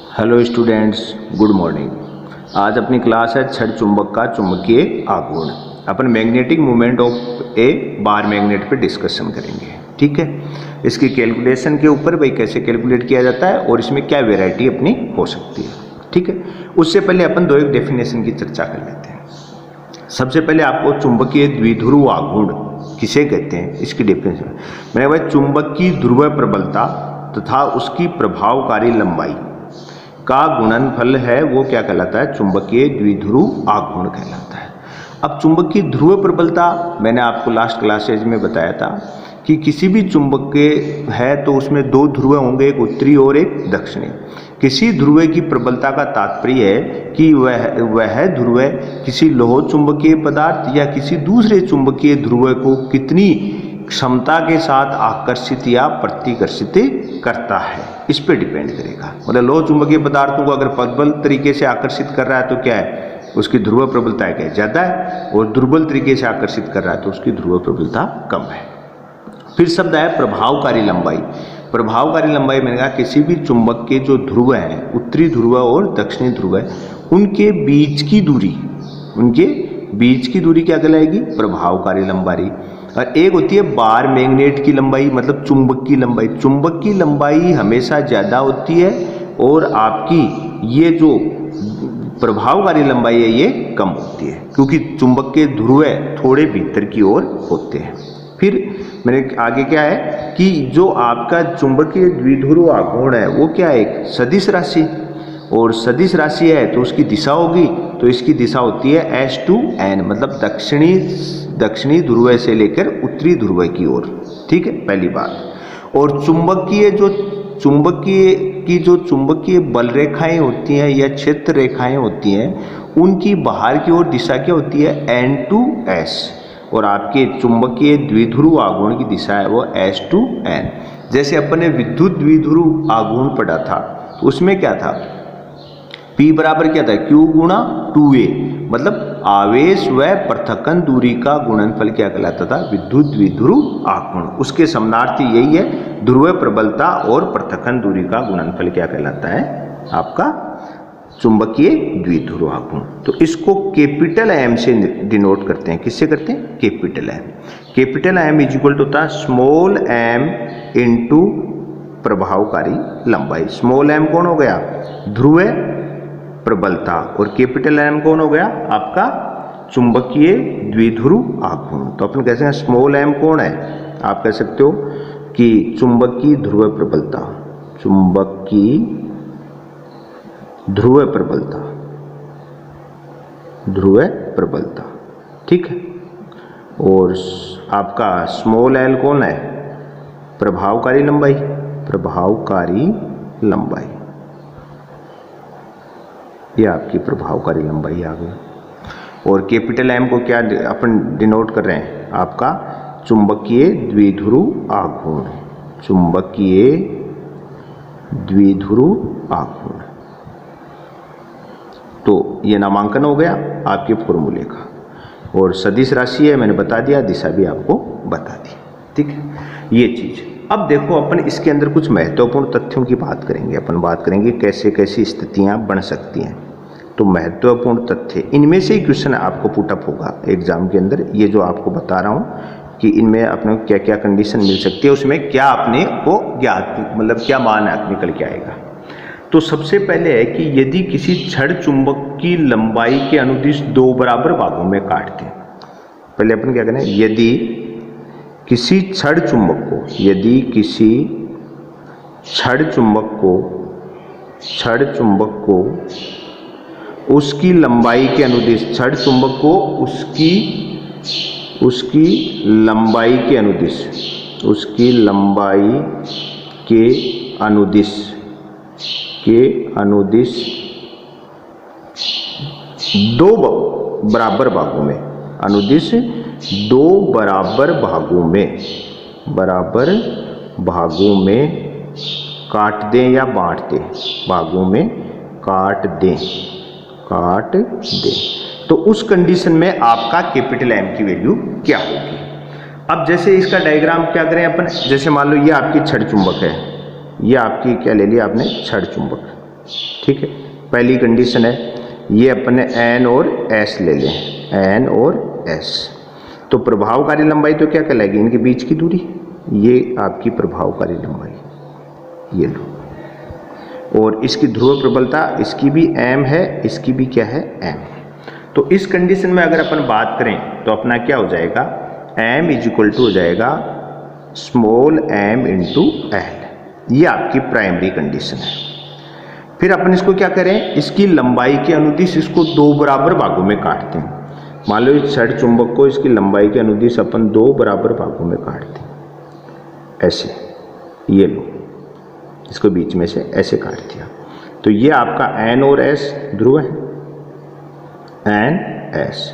Hello students, good morning. आज अपनी class है छड़ चुंबक का चुंबकीय आघूर्ण। अपन magnetic movement of a bar magnet पे डिस्कशन करेंगे। ठीक है, इसकी कैलकुलेशन के ऊपर भाई कैसे कैलकुलेट किया जाता है और इसमें क्या वेराइटी अपनी हो सकती है। ठीक है, उससे पहले अपन दो एक डेफिनेशन की चर्चा कर लेते हैं। सबसे पहले आपको चुंबकीय द्विध्रुव आघूर्ण किसे कहते हैं इसकी डेफिनेशन। मैंने भाई चुंबक की ध्रुव प्रबलता तथा उसकी प्रभावकारी लंबाई का गुणनफल है वो क्या कहलाता है, चुंबकीय द्विध्रुव आघूर्ण कहलाता है। अब चुंबक की ध्रुव प्रबलता मैंने आपको लास्ट क्लासेज में बताया था कि किसी भी चुंबक के है तो उसमें दो ध्रुव होंगे, एक उत्तरी और एक दक्षिणी। किसी ध्रुव की प्रबलता का तात्पर्य है कि वह ध्रुव किसी लोह चुंबकीय पदार्थ या किसी दूसरे चुंबकीय ध्रुव को कितनी क्षमता के साथ आकर्षित या प्रतिकर्षित करता है, इस पे डिपेंड करेगा। मतलब लोह चुंबकीय पदार्थों को अगर प्रबल तरीके से आकर्षित कर रहा है तो क्या है, उसकी ध्रुव प्रबलता क्या है, ज़्यादा है, और दुर्बल तरीके से आकर्षित कर रहा है तो उसकी ध्रुव प्रबलता कम है। फिर शब्द है प्रभावकारी लंबाई। प्रभावकारी लंबाई मैंने कहा किसी भी चुंबक के जो ध्रुव हैं, उत्तरी ध्रुव और दक्षिणी ध्रुव है, उनके बीच की दूरी क्या कहलाएगी, प्रभावकारी लंबाई। और एक होती है बार मैग्नेट की लंबाई, मतलब चुंबक की लंबाई। चुंबक की लंबाई हमेशा ज़्यादा होती है और आपकी ये जो प्रभावकारी लंबाई है ये कम होती है, क्योंकि चुंबक के ध्रुव थोड़े भीतर की ओर होते हैं। फिर मैंने आगे क्या है कि जो आपका चुंबकीय द्विध्रुव आघूर्ण है वो क्या है, एक सदिश राशि, और सदिश राशि है तो उसकी दिशा होगी, तो इसकी दिशा होती है S to N, मतलब दक्षिणी ध्रुव से लेकर उत्तरी ध्रुव की ओर। ठीक है, पहली बात। और चुंबकीय बल रेखाएं होती हैं या क्षेत्र रेखाएं होती हैं, उनकी बाहर की ओर दिशा क्या होती है, N to S, और आपके चुंबकीय द्विध्रुव आघूर्ण की दिशा है वो S to N। जैसे अपन ने विद्युत द्विध्रुव आघूर्ण पढ़ा था तो उसमें क्या था, P बराबर क्या था, Q गुणा 2A, मतलब आवेश व पृथक्कन दूरी का गुणनफल क्या कहलाता था, विद्युत द्विध्रुव आघूर्ण। उसके समानार्थी यही है, ध्रुव प्रबलता और पृथक्कन दूरी का गुणनफल क्या कहलाता है, आपका चुंबकीय द्विध्रुव आघूर्ण। तो इसको कैपिटल M से डिनोट करते हैं। किससे करते हैं, capital M। Capital M is equal to होता है स्मॉल m इंटू प्रभावकारी लंबाई। स्मॉल m कौन हो गया, ध्रुव प्रबलता, और कैपिटल M कौन हो गया, आपका चुंबकीय द्विध्रुव आघूर्ण। तो अपन कैसे हैं, स्मॉल m कौन है, आप कह सकते हो कि चुंबक की ध्रुव प्रबलता, चुंबक की ध्रुव प्रबलता। ठीक है, और आपका स्मॉल l कौन है, प्रभावकारी लंबाई, ये आपकी प्रभावकारी लंबाई आ गई। और कैपिटल M को क्या अपन डिनोट कर रहे हैं, आपका चुंबकीय द्विध्रुव आघूर्ण। तो ये नामांकन हो गया आपके फॉर्मूले का, और सदिश राशि है मैंने बता दिया, दिशा भी आपको बता दी। ठीक है, ये चीज। अब देखो अपन इसके अंदर कुछ महत्वपूर्ण तथ्यों की बात करेंगे। अपन बात करेंगे कैसे कैसी स्थितियां बन सकती हैं। तो महत्वपूर्ण तथ्य, इनमें से ही क्वेश्चन आपको पुटअप होगा एग्जाम के अंदर। ये जो आपको बता रहा हूँ कि इनमें अपने क्या क्या कंडीशन मिल सकती है, उसमें क्या अपने को ज्ञात, मतलब क्या मान निकल के आएगा। तो सबसे पहले है कि यदि किसी छड़ चुंबक की लंबाई के अनुदिश दो बराबर भागों में काटते हैं। पहले अपन क्या करें, यदि किसी छड़ चुंबक को उसकी लंबाई के अनुदिश, छड़ चुंबक को उसकी लंबाई के अनुदिश दो बराबर भागों में काट दें या बांट दें, काट दें, तो उस कंडीशन में आपका कैपिटल M की वैल्यू क्या होगी। अब जैसे इसका डायग्राम क्या करें अपन, जैसे मान लो ये आपकी छड़ चुंबक है, ये आपकी क्या ले लिया आपने, छड़ चुंबक। ठीक है, पहली कंडीशन है। ये अपने एन और एस ले लें, एन और एस। तो प्रभावकारी लंबाई तो क्या कहलाएगी, इनके बीच की दूरी, ये आपकी प्रभावकारी लंबाई, ये लो। और इसकी ध्रुव प्रबलता, इसकी भी m है, इसकी भी क्या है, m। तो इस कंडीशन में अगर अपन बात करें तो अपना क्या हो जाएगा, m इक्वल टू हो जाएगा स्मॉल m इंटू एल। ये आपकी प्राइमरी कंडीशन है। फिर अपन इसको क्या करें, इसकी लंबाई के अनुदिश इसको दो बराबर भागों में काटते हैं। मान लो इस छड़ चुंबक को इसकी लंबाई के अनुदिश अपन दो बराबर भागों में काटते हैं, ऐसे, ये लो, इसको बीच में से ऐसे काट दिया। तो ये आपका एन और एस ध्रुव है, एन एस।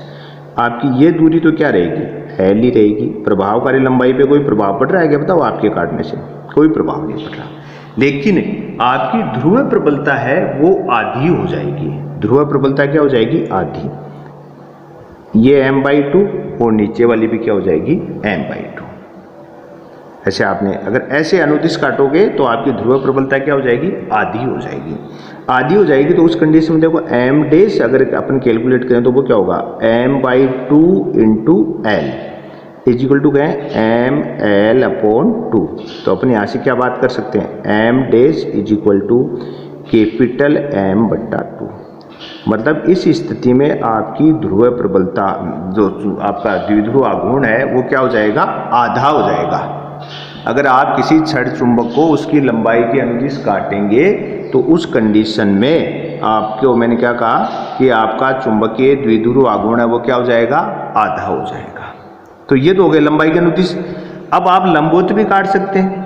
आपकी ये दूरी तो क्या रहेगी, एल ही रहेगी। प्रभावकारी लंबाई पे कोई प्रभाव पड़ रहा है क्या, बताओ, आपके काटने से कोई प्रभाव नहीं पड़ रहा। लेकिन आपकी ध्रुव प्रबलता है वो आधी हो जाएगी। ध्रुव प्रबलता क्या हो जाएगी, आधी। ये m/2 और नीचे वाली भी क्या हो जाएगी, m/2। ऐसे आपने अगर ऐसे अनुदिश काटोगे तो आपकी ध्रुव प्रबलता क्या हो जाएगी, आधी हो जाएगी। आधी हो जाएगी तो उस कंडीशन में देखो m डैश अगर अपन कैलकुलेट करें तो वो क्या होगा, m/2 into L is equal to क्या है, ml/2। तो अपन यहाँ से क्या बात कर सकते हैं, m dash is equal to capital M/2। मतलब इस स्थिति में आपकी ध्रुव प्रबलता, जो आपका द्विध्रुव आघूर्ण है, वो क्या हो जाएगा, आधा हो जाएगा। अगर आप किसी छड़ चुंबक को उसकी लंबाई के अनुदिश काटेंगे तो उस कंडीशन में आपको, मैंने क्या कहा कि आपका चुंबकीय द्विध्रुव आघूर्ण है वो क्या हो जाएगा, आधा हो जाएगा। तो ये तो हो गए लंबाई के अनुदिश। अब आप लंबवत भी काट सकते हैं।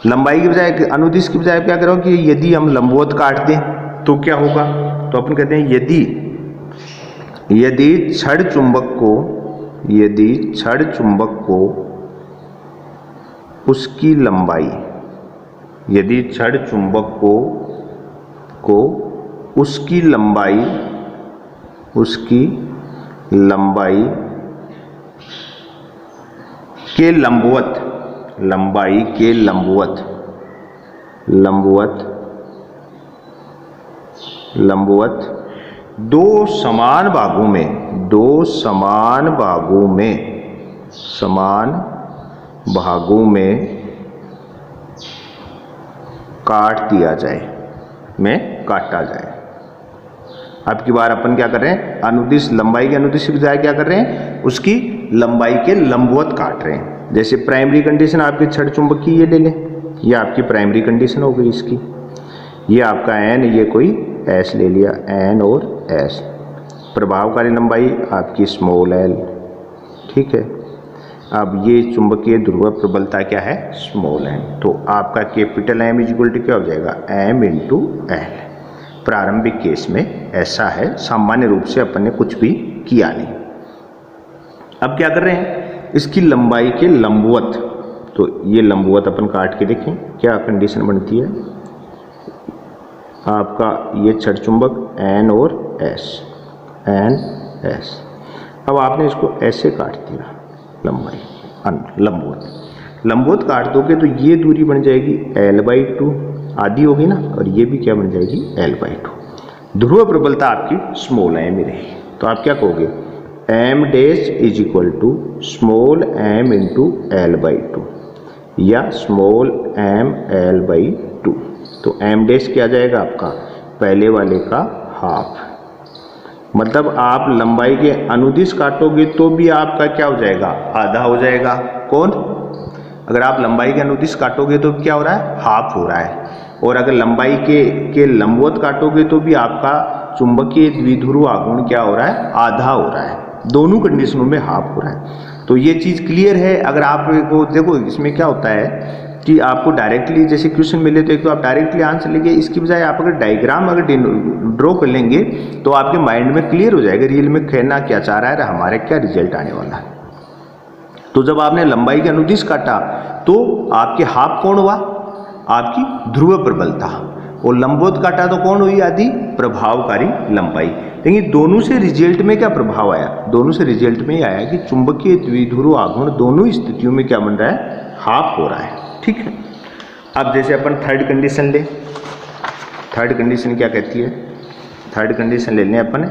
लंबाई की बजाय, अनुदिश की बजाय क्या करो कि यदि हम लंबवत काट दें तो क्या होगा, तो अपन कहते हैं यदि छड़ चुंबक को उसकी लंबाई, यदि छड़ चुंबक को उसकी लंबाई के लंबवत दो समान भागों में काट दिया जाए, काटा जाए। अब की बार अपन क्या कर रहे हैं, अनुदिश, लंबाई के अनुदिश की बजाय क्या कर रहे हैं, उसकी लंबाई के लंबवत काट रहे हैं। जैसे प्राइमरी कंडीशन आपके छड़ चुंबक की ये ले लें, ये आपकी प्राइमरी कंडीशन हो गई इसकी। ये आपका एन, ये कोई एस ले लिया, एन और एस। प्रभावकारी लंबाई आपकी स्मॉल एल, ठीक है। अब ये चुंबकीय ध्रुव प्रबलता क्या है, स्मॉल एन। तो आपका कैपिटल एम इक्वल टू क्या हो जाएगा, एम इंटू एल। प्रारंभिक केस में ऐसा है, सामान्य रूप से अपन ने कुछ भी किया नहीं। अब क्या कर रहे हैं, इसकी लंबाई के लंबवत, तो ये लंबवत अपन काट के देखें क्या कंडीशन बनती है। आपका ये छड़ चुंबक एन और एस, एन एस। अब आपने इसको ऐसे काट दिया, लंबाई लंबवत काट दोगे तो ये दूरी बन जाएगी l/2, आधी होगी ना, और ये भी क्या बन जाएगी, l/2। ध्रुव प्रबलता आपकी स्मॉल m रहेगी। तो आप क्या कहोगे, m dash is equal to small m into l/2 या स्मॉल m l/2। तो m डैश क्या जाएगा आपका, पहले वाले का हाफ। मतलब आप लंबाई के अनुदिश काटोगे तो भी आपका क्या हो जाएगा, आधा हो जाएगा। कौन, अगर आप लंबाई के अनुदिश काटोगे तो क्या हो रहा है, हाफ हो रहा है। और अगर लंबाई के लंबवत काटोगे तो भी आपका चुंबकीय द्विध्रुव आघूर्ण क्या हो रहा है, आधा हो रहा है। दोनों कंडीशनों में हाफ हो रहा है। तो ये चीज़ क्लियर है। अगर आपको देखो इसमें क्या होता है कि आपको डायरेक्टली जैसे क्वेश्चन मिले तो एक तो आप डायरेक्टली आंसर लेंगे, इसकी बजाय आप अगर डायग्राम अगर ड्रॉ कर लेंगे तो आपके माइंड में क्लियर हो जाएगा रियल में कहना क्या चाह रहा है, हमारे क्या रिजल्ट आने वाला है। तो जब आपने लंबाई के अनुदिश काटा तो आपके हाफ कौन हुआ, आपकी ध्रुव प्रबलता, और लंबवत काटा तो कौन हुई, आदि प्रभावकारी लंबाई। लेकिन दोनों से रिजल्ट में क्या प्रभाव आया, दोनों से रिजल्ट में आया कि चुंबकीय द्विध्रुव आघूर्ण दोनों स्थितियों में क्या बन रहा है, हाफ हो रहा है। ठीक है। अब जैसे अपन थर्ड कंडीशन ले, थर्ड कंडीशन क्या कहती है? थर्ड कंडीशन ले लें अपन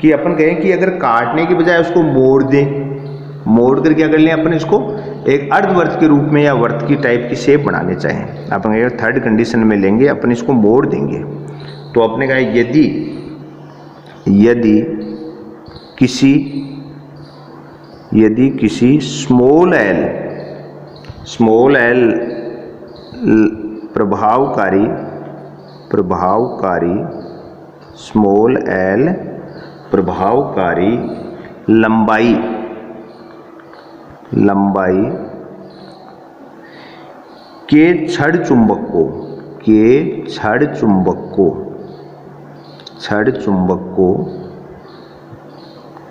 कि अपन कहें कि अगर काटने की बजाय उसको मोड़ दें, मोड़ कर क्या कर लें अपन इसको एक अर्धवर्त के रूप में या वर्त की टाइप की शेप बनाने चाहें, अपन अगर थर्ड कंडीशन में लेंगे अपन इसको मोड़ देंगे तो अपने कहा यदि किसी स्मॉल एल प्रभावकारी स्मॉल एल प्रभावकारी लंबाई के छड़ चुंबक को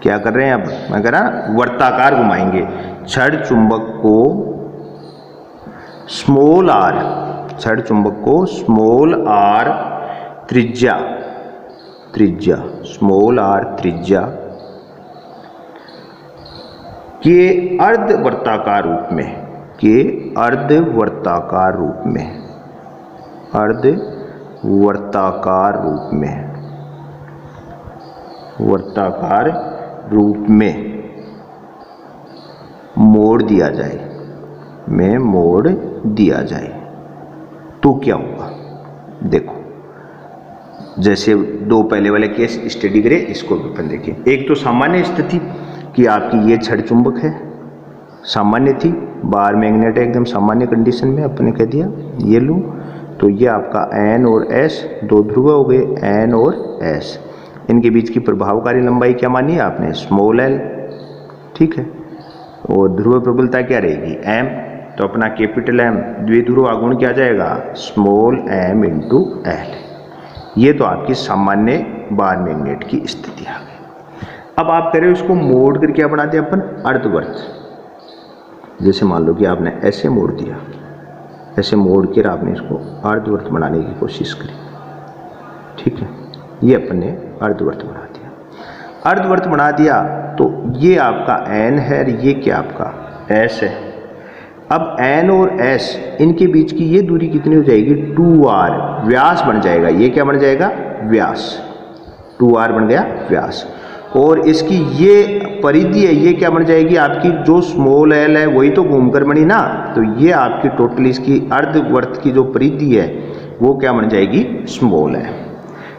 क्या कर रहे हैं? अब मैं कह रहा वर्ताकार घुमाएंगे। छड़ चुंबक को स्मॉल आर त्रिज्या के अर्धवर्ताकार रूप में मोड़ दिया जाए तो क्या होगा? देखो, जैसे दो पहले वाले केस स्टडी करें, इसको भी अपन देखें। एक तो सामान्य स्थिति कि आपकी ये छड़ चुंबक है, सामान्य थी, बार मैग्नेट है, एकदम सामान्य कंडीशन में अपने कह दिया ये लूँ तो ये आपका N और S दो ध्रुव हो गए, N और S। इनके बीच की प्रभावकारी लंबाई क्या मानी है आपने? स्मॉल l, ठीक है। और ध्रुव प्रबलता क्या रहेगी? M, तो अपना कैपिटल M द्विध्रुव आघूर्ण क्या जाएगा? Small m into L। ये तो आपकी सामान्य बार मैग्नेट की स्थिति आ गई। अब आप कह रहे हो इसको मोड़ कर क्या बना दिया अपन? अर्धवर्त। जैसे मान लो कि आपने ऐसे मोड़ दिया, ऐसे मोड़ कर आपने इसको अर्धवर्त बनाने की कोशिश करी, ठीक है। ये अपन ने अर्धवर्त बना दिया। अर्धवर्त बना दिया तो ये आपका N है और ये क्या आपका S है। अब N और S इनके बीच की ये दूरी कितनी हो जाएगी? 2r, व्यास बन जाएगा। ये क्या बन जाएगा? व्यास। 2r बन गया व्यास। और इसकी ये परिधि है, ये क्या बन जाएगी आपकी? जो स्मॉल l है वही तो घूमकर बनी ना, तो ये आपकी टोटल इसकी अर्धवर्त की जो परिधि है वो क्या बन जाएगी? स्मॉल है।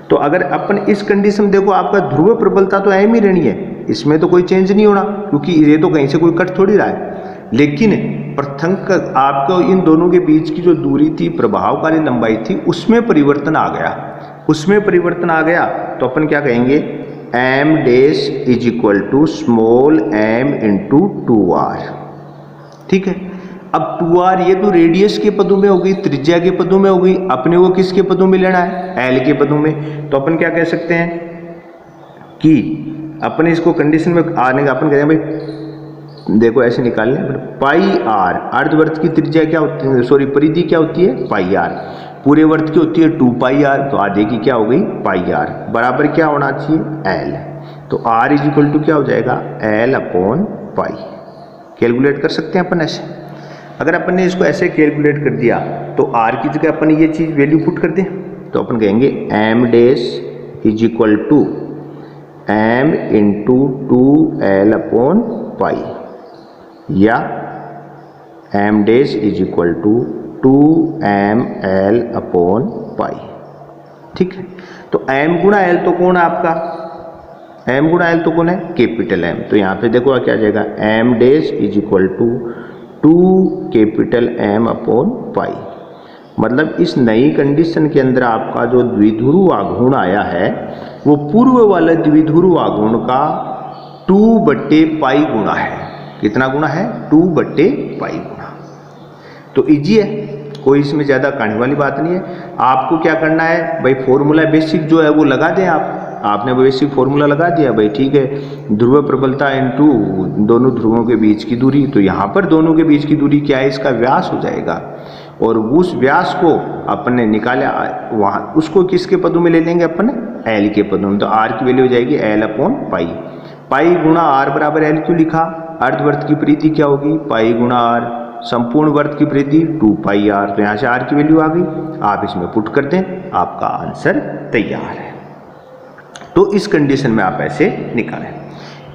तो अगर अपन इस कंडीशन देखो, आपका ध्रुव प्रबलता तो एम ही रहनी है, इसमें तो कोई चेंज नहीं होना, क्योंकि ये तो कहीं से कोई कट थोड़ी रहा है। लेकिन प्रथंक आपको इन दोनों के बीच की जो दूरी थी, प्रभावकारी लंबाई थी, उसमें परिवर्तन आ गया। तो अपन क्या कहेंगे? m dash is equal to small m into 2r, ठीक है। अब 2r ये तो रेडियस के पदों में होगी, त्रिज्या के पदों में होगी, अपने को किसके पदों में लेना है? l के पदों में। तो अपन क्या कह सकते हैं कि अपन इसको कंडीशन में आने का अपन कहें भाई देखो ऐसे निकालने, पाई r अर्धवर्त की त्रिज्या क्या होती है, सॉरी परिधि क्या होती है? पाई r। पूरे वर्त की होती है 2 पाई r, तो आधे की क्या हो गई? पाई r। बराबर क्या होना चाहिए? l। तो r इज इक्वल टू क्या हो जाएगा? l upon pi. कैलकुलेट कर सकते हैं अपन ऐसे। अगर अपन ने इसको ऐसे कैलकुलेट कर दिया तो r की जगह अपन ये चीज वैल्यू पुट कर दें, तो अपन कहेंगे m dash is equal to m into 2l upon pi, या m dash is equal to 2ml upon pi, ठीक है। तो m गुणा l तो कौन है आपका? m गुणा l तो कौन है? Capital M। तो यहाँ पे देखो क्या आ जाएगा? m dash is equal to 2 capital M upon pi. मतलब इस नई कंडीशन के अंदर आपका जो द्विध्रुव आघूर्ण आया है वो पूर्व वाले द्विध्रुव आघूर्ण का 2/पाई गुणा है। कितना गुणा है? 2/पाई गुणा। तो इजी है, कोई इसमें ज़्यादा कहानी वाली बात नहीं है। आपको क्या करना है भाई? फॉर्मूला बेसिक जो है वो लगा दें आपने बेसिक फॉर्मूला लगा दिया भाई, ठीक है। ध्रुव प्रबलता इनटू दोनों ध्रुवों के बीच की दूरी, तो यहाँ पर दोनों के बीच की दूरी क्या है? इसका व्यास हो जाएगा। और उस व्यास को अपन ने निकाला वहाँ, उसको किसके पदों में ले लेंगे अपन? एल के पदों में। तो आर की वैल्यू हो जाएगी एल अपॉन पाई। पाई गुणा आर बराबर एल क्यों लिखा? अर्धवर्त की परिधि क्या होगी? पाई गुणा आर। संपूर्ण वर्त की परिधि 2 पाई आर, तो यहाँ से आर की वैल्यू आ गई, आप इसमें पुट कर दें, आपका आंसर तैयार है। तो इस कंडीशन में आप ऐसे निकालें।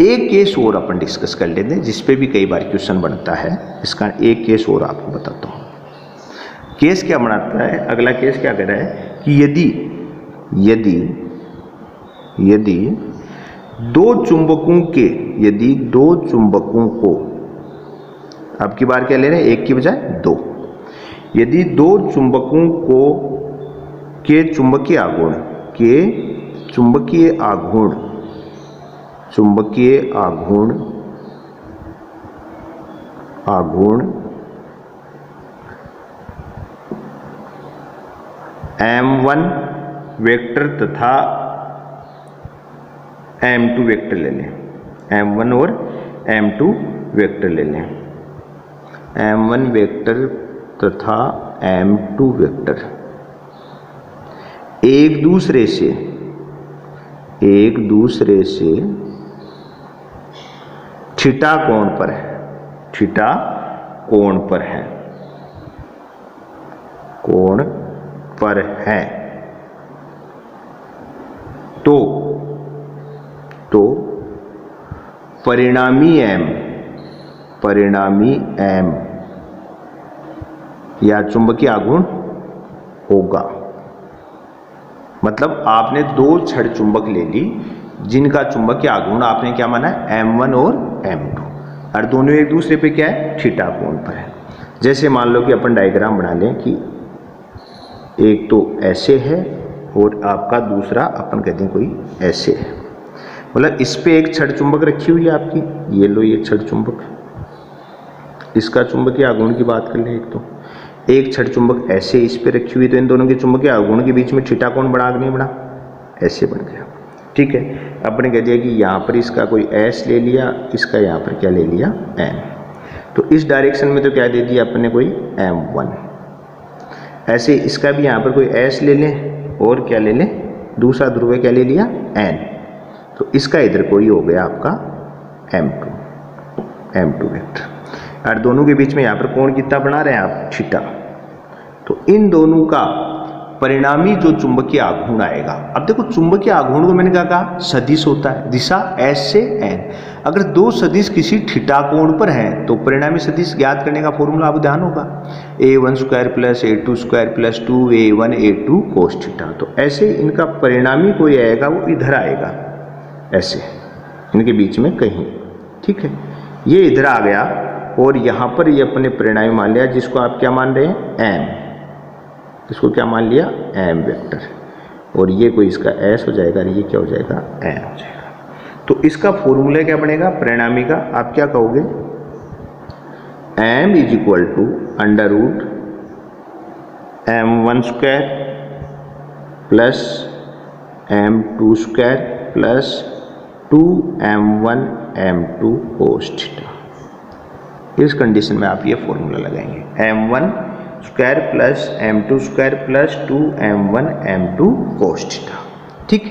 एक केस और अपन डिस्कस कर लेते हैं जिस पे भी कई बार क्वेश्चन बनता है, इसका एक केस और आपको बताता हूँ। केस क्या बनाता है, अगला केस क्या कह रहा है कि यदि दो चुंबकों को, अब की बार क्या ले रहे हैं, एक की बजाय दो, यदि दो चुंबकों को के चुंबकीय आघूर्ण M1 वेक्टर तथा M2 वेक्टर ले लें, M1 और M2 वेक्टर ले लें, M1 वेक्टर तथा M2 वेक्टर एक दूसरे से थीटा कोण पर है, तो परिणामी M या चुंबकीय आघूर्ण होगा। मतलब आपने दो छड़ चुंबक ले ली जिनका चुंबकीय आघूर्ण आपने क्या माना है, M1 और M2, और दोनों एक दूसरे पे क्या है, थीटा कोण पर है। जैसे मान लो कि अपन डायग्राम बना लें कि एक तो ऐसे है और आपका दूसरा अपन कहते हैं कोई ऐसे है, मतलब इस पे एक छड़ चुंबक रखी हुई है आपकी, ये लो ये छड़ चुंबक, इसका चुंबकीय आघूर्ण की बात कर लें, एक छड़ चुंबक ऐसे इस पे रखी हुई, तो इन दोनों के चुंबकीय आघूर्ण के बीच में थीटा कोण बना कि नहीं बना, ऐसे बन गया। ठीक है, अपने कह दिया कि यहाँ पर इसका कोई S ले लिया, इसका यहाँ पर क्या ले लिया, M, तो इस डायरेक्शन में तो क्या दे दिया अपने कोई M1, ऐसे इसका भी यहाँ पर कोई S ले लें और क्या ले लें, दूसरा ध्रुव क्या ले लिया, N, तो इसका इधर कोई हो गया आपका M2 वेक्टर, और दोनों के बीच में यहाँ पर कोण कितना बना रहे हैं आप, थीटा, तो इन दोनों का परिणामी जो चुंबकीय आघूर्ण आएगा, अब देखो चुंबकीय आघूर्ण को मैंने क्या कहा, सदिश होता है, दिशा S से N, अगर दो सदिश किसी थीटा कोण पर हैं तो परिणामी सदिश ज्ञात करने का फॉर्मूला आप ध्यान होगा, a1 square plus a2 square plus 2a1 a2 cos theta, तो ऐसे इनका परिणामी कोई आएगा वो इधर आएगा, ऐसे इनके बीच में कहीं, ठीक है, ये इधर आ गया और यहाँ पर ये अपने परिणामी मान लिया, जिसको आप क्या मान रहे हैं, M, इसको क्या मान लिया, M वेक्टर, और ये कोई इसका S हो जाएगा, ये क्या हो जाएगा, N हो जाएगा। तो इसका फॉर्मूला क्या बनेगा परिणामी का, आप क्या कहोगे, M is equal to under root M1 square plus M2 square plus 2M1 M2 cos theta. इस कंडीशन में आप ये फॉर्मूला लगाएंगे, M1 square plus M2 square plus 2M1 M2 cos theta. ठीक है,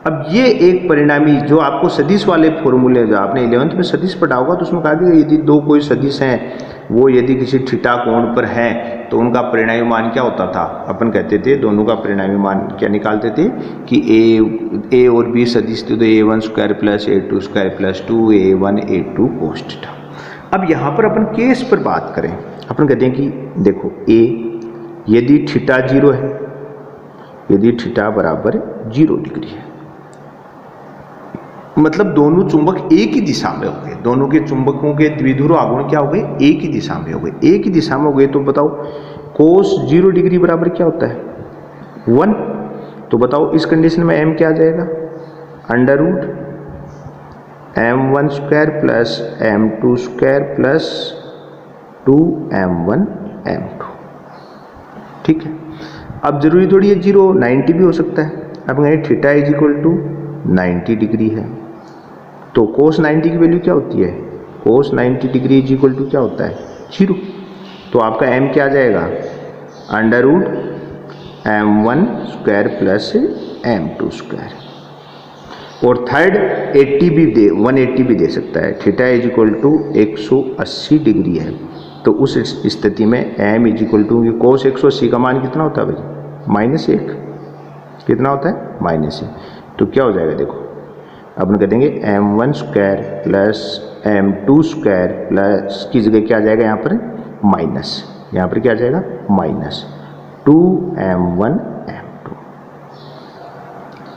अब ये एक परिणामी जो आपको सदिश वाले फॉर्मूले, जो आपने 11th में सदिश पढ़ा होगा, तो उसमें कहा गया यदि दो कोई सदिश हैं वो यदि किसी थीटा कोण पर हैं तो उनका परिणामी मान क्या होता था, अपन कहते थे दोनों का परिणामी मान क्या निकालते थे कि ए और बी सदिश थे तो a1 square plus a2 square plus 2a1 a2 cos theta. अब यहाँ पर अपन केस पर बात करें, अपन कहते हैं कि देखो a यदि थीटा 0 है, यदि थीटा बराबर 0 डिग्री है, मतलब दोनों चुंबक एक ही दिशा में हो गए, दोनों के चुंबकों के द्विध्रुव आघूर्ण क्या हो गए, एक ही दिशा में हो गए, एक ही दिशा में हो गए, तो बताओ कोस 0 डिग्री बराबर क्या होता है 1, तो बताओ इस कंडीशन में m क्या आ जाएगा, under root m1 square plus m2 square plus 2m1 m2। ठीक है, अब जरूरी थोड़ी है 0, 90 भी हो सकता है। अब कहें theta is equal to 90 degree है, तो कोस 90 की वैल्यू क्या होती है, cos 90 degree is equal to क्या होता है 0, तो आपका m क्या आ जाएगा, under root m1 square plus m2 square. और थर्ड 180 भी दे सकता है, theta is equal to 180 degree है, तो उस स्थिति में m इजिक्वल टू कोस 180 का मान कितना होता है भाई, -1, कितना होता है -1। तो क्या हो जाएगा देखो, अपन कह देंगे m1 square plus m2 square plus की जगह क्या आ जाएगा यहाँ पर माइनस, यहाँ पर क्या आ जाएगा -2m1 m2।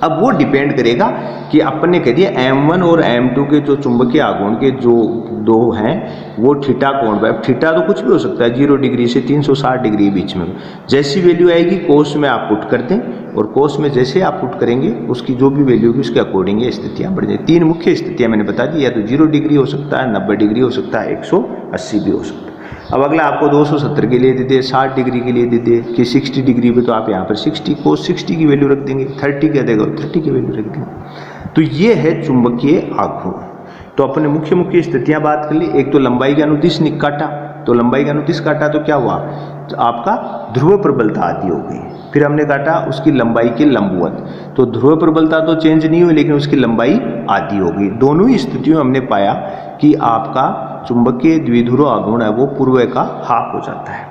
अब वो डिपेंड करेगा कि अपन ने कह दिया m1 और m2 के जो चुंबकीय आघूर्ण के जो दो हैं वो थीटा कोण पे, अब थीटा तो कुछ भी हो सकता है 0 डिग्री से 360 डिग्री बीच में, जैसी वैल्यू आएगी कोस में आप पुट कर दें और कोस में जैसे आप पुट करेंगे उसकी जो भी वैल्यू होगी उसके अकॉर्डिंग ये स्थितियाँ बढ़ जाएगी। 3 मुख्य स्थितियाँ मैंने बता दी, या तो 0 डिग्री हो सकता है, 90 डिग्री हो सकता है, 180 भी हो सकता है। अब अगला आपको 270 के लिए दे दे, 60 डिग्री के लिए दे दे कि 60 डिग्री पे, तो आप यहाँ पर 60 कोस 60 की वैल्यू रख देंगे, 30 क्या देगा 30 की वैल्यू रख देंगे। तो ये है चुंबकीय आघूर्ण। तो अपने मुख्य स्थितियाँ बात कर ली, एक तो लंबाई का अनुदिश काटा, तो लंबाई का अनुदिश काटा तो क्या हुआ, तो आपका ध्रुव प्रबलता आदि हो गई। फिर हमने काटा उसकी लंबाई के लंबवत, तो ध्रुव प्रबलता तो चेंज नहीं हुई लेकिन उसकी लंबाई आधी हो गई। दोनों ही स्थितियों में हमने पाया कि आपका चुंबकीय द्विध्रुव आघूर्ण है वो पूर्व का हाफ हो जाता है।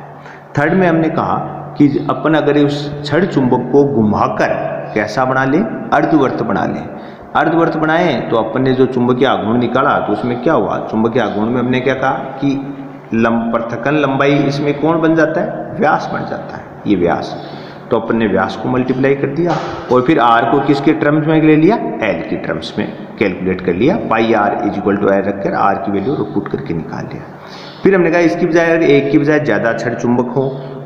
थर्ड में हमने कहा कि अपन अगर उस छड़ चुंबक को घुमाकर कैसा बना लें, अर्धवर्त बना लें। अर्धवर्त बनाए तो अपन ने जो चुंबकीय आघूर्ण निकाला तो उसमें क्या हुआ, चुंबकीय आघूर्ण में हमने क्या कहा कि पृथक्कन लंबाई इसमें कौन बन जाता है, व्यास बन जाता है, ये व्यास। तो अपन ने व्यास को मल्टीप्लाई कर दिया और फिर r को किसके टर्म्स में ले लिया, l की टर्म्स में कैलकुलेट कर लिया, पाई r इजिक्वल टू r रखकर r की वैल्यू पुट करके निकाल लिया। फिर हमने कहा इसकी बजाय अगर एक की बजाय ज़्यादा छड़ चुंबक हो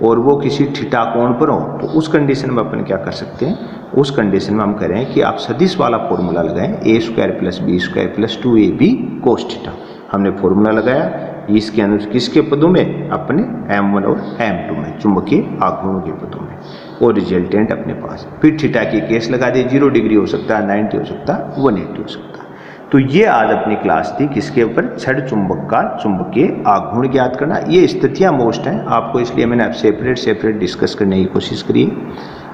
और वो किसी थीटा कोण पर हो तो उस कंडीशन में अपन क्या कर सकते हैं, उस कंडीशन में हम करें कि आप सदिश वाला फॉर्मूला लगाएं, a² + b² + 2ab cos theta. हमने फॉर्मूला लगाया, इसके अनुसार किसके पदों में, अपने m1 और m2 में, चुंबकीय आघूर्ण के पदों में, और रिजल्टेंट अपने पास। फिर थीटा की केस लगा दे, 0 डिग्री हो सकता है, 90 हो सकता है, 180 हो सकता है। तो ये आज अपनी क्लास थी किसके ऊपर, छड़ चुंबक का चुंबकीय आघूर्ण ज्ञात करना। ये स्थितियाँ मोस्ट हैं आपको, इसलिए मैंने आप सेपरेट डिस्कस करने की कोशिश करी।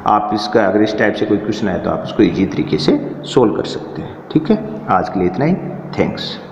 आप इसका अगर इस टाइप से कोई क्वेश्चन आए तो आप उसको ईजी तरीके से सोल्व कर सकते हैं। ठीक है, आज के लिए इतना ही, थैंक्स।